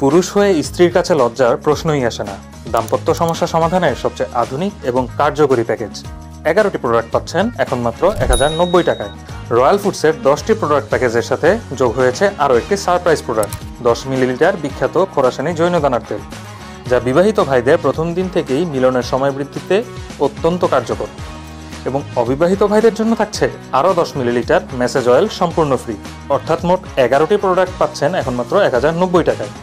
পুরুষ হয়ে স্ত্রীর কাছে লজ্জার প্রশ্নই আসে না। দাম্পত্য সমস্যা সমাধানের সবচেয়ে আধুনিক এবং কার্যকরী প্যাকেজ। 11টি প্রোডাক্ট পাচ্ছেন এখন মাত্র 1090 টাকায়। রয়্যাল ফুডসের 10টি প্রোডাক্ট প্যাকেজের সাথে যোগ হয়েছে আরও একটি সারপ্রাইজ প্রোডাক্ট, 10 মিলিলিটার বিখ্যাত খোরাসানি জৈনদানার তেল, যা বিবাহিত ভাইদের প্রথম দিন থেকেই মিলনের সময় বৃদ্ধিতে অত্যন্ত কার্যকর। এবং অবিবাহিত ভাইদের জন্য থাকছে আরও 10 মিলিলিটার ম্যাসেজ অয়েল সম্পূর্ণ ফ্রি। অর্থাৎ মোট 11টি প্রোডাক্ট পাচ্ছেন এখন মাত্র 1090 টাকায়।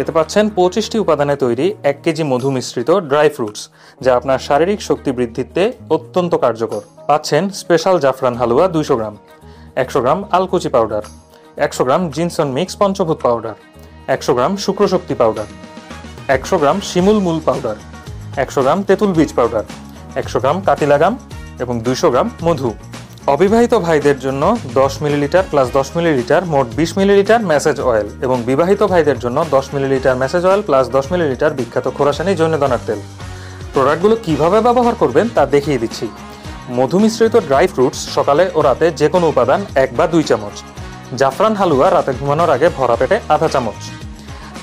এতে পাচ্ছেন 25টি উপাদানে তৈরি 1 কেজি মধু মিশ্রিত ড্রাই ফ্রুটস, যা আপনার শারীরিক শক্তি বৃদ্ধিতে অত্যন্ত কার্যকর। পাচ্ছেন স্পেশাল জাফরান হালুয়া 200 গ্রাম, 100 গ্রাম আলকুচি পাউডার, 100 গ্রাম জিনসন মিক্স পঞ্চভূত পাউডার, 100 গ্রাম শুক্রশক্তি পাউডার, 100 গ্রাম শিমুল মূল পাউডার, 100 গ্রাম তেঁতুল বীজ পাউডার, 100 গ্রাম কাতিলাগাম এবং 200 গ্রাম মধু। অবিবাহিত ভাইদের জন্য 10 মিলিলিটার প্লাস 10 মিলিলিটার মোট 20 মিলিলিটার ম্যাসেজ অয়েল এবং বিবাহিত ভাইদের জন্য 10 millilitre message oil plus 10 millilitre বিখ্যাত খোরাসানি জৈনদানার তেল। প্রোডাক্টগুলো কিভাবে ব্যবহার করবেন তা দেখিয়ে দিচ্ছি। মধু মিশ্রিত ড্রাই ফ্রুটস সকালে ও রাতে যে কোনো উপাদান 1 বা 2 চামচ। জাফরান হালুয়া রাতে ঘুমানোর আগে ভরা পেটে আধা চামচ।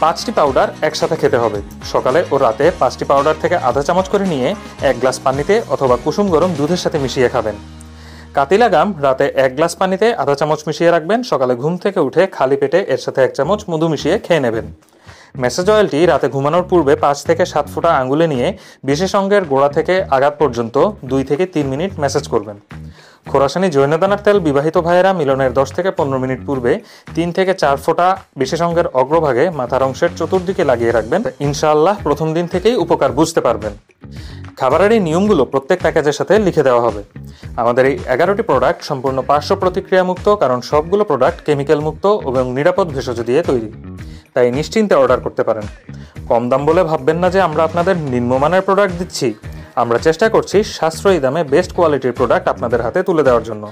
5টি পাউডার একসাথে খেতে হবে। সকালে ও রাতে 5টি পাউডার থেকে আধা চামচ করে নিয়ে 1 গ্লাস পানিতে অথবা কুসুম গরম দুধের সাথে মিশিয়ে খাবেন। কাতিলাগাম রাতে 1 গ্লাস পানিতে আধা চামচ মিশিয়ে রাখবেন। সকালে ঘুম থেকে উঠে খালি পেটে এর সাথে 1 চামচ মধু মিশিয়ে খেয়ে নেবেন। ম্যাসেজ অয়েলটি রাতে ঘুমানোর পূর্বে 5 থেকে 7 ফোঁটা আঙ্গুলে নিয়ে বিশেষ অঙ্গের গোড়া থেকে আঘাত পর্যন্ত 2 থেকে 3 মিনিট ম্যাসেজ করবেন। খোরাসানি জৈনদানার তেল বিবাহিত ভাইয়েরা মিলনের 10 থেকে 15 মিনিট পূর্বে 3 থেকে 4 ফোঁটা বিশেষ অঙ্গের অগ্রভাগে মাথার অংশের চতুর্দিকে লাগিয়ে রাখবেন। ইনশাআল্লাহ প্রথম দিন থেকেই উপকার বুঝতে পারবেন। খাবারের এই নিয়মগুলো প্রত্যেক প্যাকেজের সাথে লিখে দেওয়া হবে। আমাদের এই 11টি প্রোডাক্ট সম্পূর্ণ পার্শ্ব প্রতিক্রিয়া মুক্ত, কারণ সবগুলো প্রোডাক্ট কেমিক্যাল মুক্ত এবং নিরাপদ ভেষজ দিয়ে তৈরি। তাই নিশ্চিন্তে অর্ডার করতে পারেন। কম দাম বলে ভাববেন না যে আমরা আপনাদের নিম্নমানের প্রোডাক্ট দিচ্ছি। আমরা চেষ্টা করছি সাশ্রয়ী দামে বেস্ট কোয়ালিটির প্রোডাক্ট আপনাদের হাতে তুলে দেওয়ার জন্য।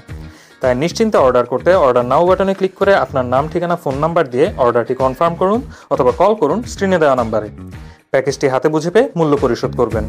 তাই নিশ্চিন্তে অর্ডার করতে অর্ডার নাও বাটনে ক্লিক করে আপনার নাম, ঠিকানা, ফোন নাম্বার দিয়ে অর্ডারটি কনফার্ম করুন অথবা কল করুন স্ক্রিনে দেওয়া নাম্বারে। প্যাকেজটি হাতে বুঝে পেয়ে মূল্য পরিশোধ করবেন।